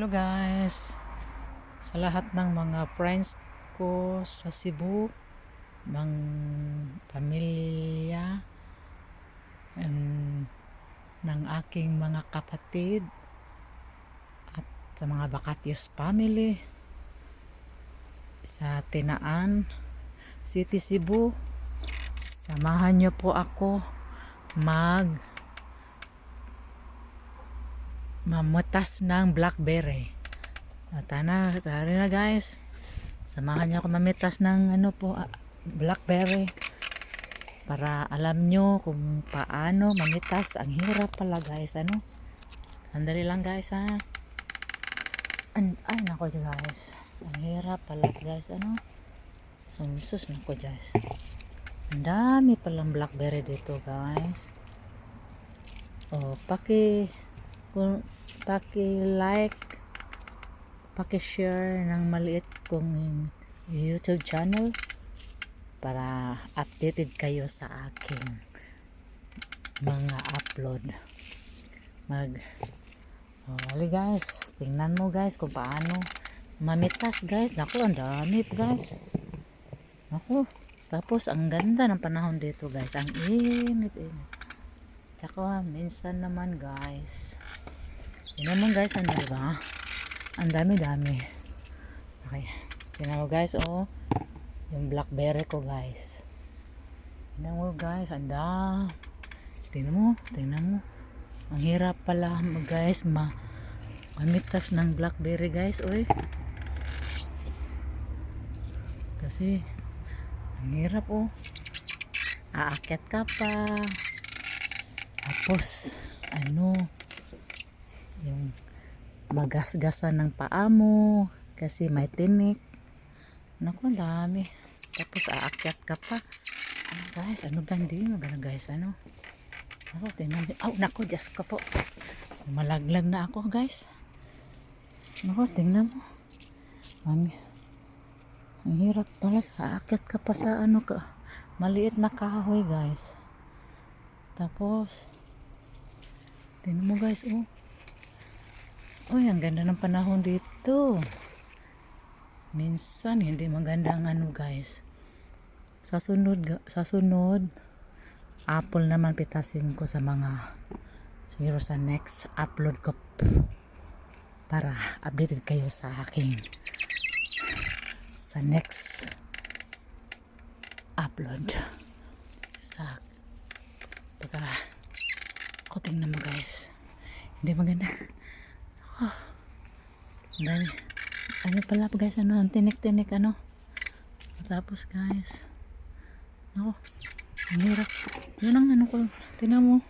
Hello guys, sa lahat ng mga friends ko sa Cebu, mga pamilya, and ng aking mga kapatid at sa mga Bacatius family sa Tinaan City, Cebu, samahan niyo po ako mamutas ng blackberry. Tara na guys, samahan niyo ako mamitas ng blackberry para alam nyo kung paano mamitas. Ang hirap pala guys, sandali lang guys ha. Ay nako guys, ang hirap pala guys, sumsus nako guys, ang dami palang blackberry dito guys. Paki-like, paki-share ng maliit kong YouTube channel para updated kayo sa aking mga upload. Hali guys, tingnan mo guys kung paano mamitas guys. Naku, ang dami guys. Naku, tapos ang ganda ng panahon dito guys. Ang init. Tsaka minsan naman guys, tingnan mo guys, diba? Ang dami. Okay, tingnan mo guys, yung blackberry ko guys. Tingnan mo guys, tingnan mo. Ang hirap pala guys mamitas ng blackberry guys, kasi ang hirap aakyat ka pa, tapos yung magasgasan ng paa mo kasi may tinik. Naku, dami. Tapos aakyat ka pa. Guys, hindi maganda guys, Naku, tingnan din. Naku, Diyos ko po. Malaglag na ako guys. Naku, tingnan mo. Mami, ang hirap pala. Aakyat ka pa sa maliit na kahoy guys. Tapos tingnan mo guys, ang ganda ng panahon dito. Minsan hindi maganda ang guys. Sa sunod apple naman pitasin ko siguro sa next upload ko para updated kayo sa aking sa next upload tingnan mo guys, hindi maganda. Pala guys, ang tinik-tinik tapos guys, ang hirap. Yun ang ko, tingnan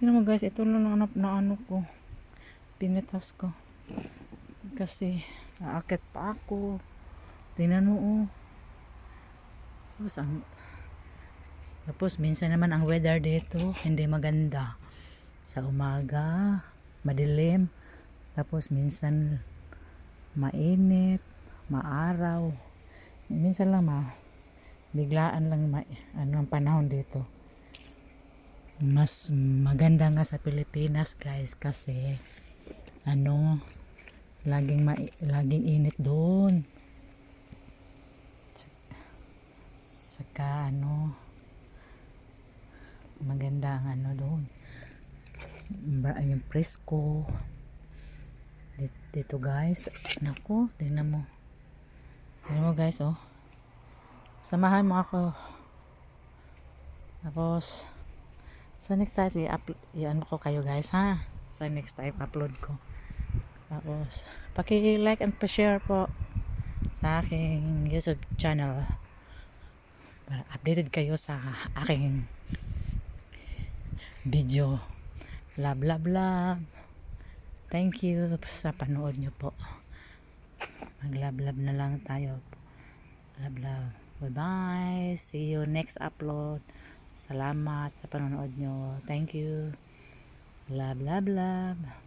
mo guys, ito lang na ko, pinitas ko kasi aakit pa ako. Tingnan mo tapos minsan naman ang weather dito hindi maganda. Sa umaga madilim, tapos minsan mainit, maaraw, minsan lang biglaan lang ang panahon dito. Mas maganda nga sa Pilipinas guys kasi laging init doon, saka maganda ang doon, yung presko dito guys. Naku, tingnan mo guys, samahan mo ako. Tapos sa next time ko kayo guys ha, sa next time upload ko. Tapos paki-like and pa-share po sa aking YouTube channel para updated kayo sa aking video. Love. Thank you sa panood nyo po. Mag-love na lang tayo. Love. Bye. See you next upload. Salamat sa panonood nyo. Thank you. Love.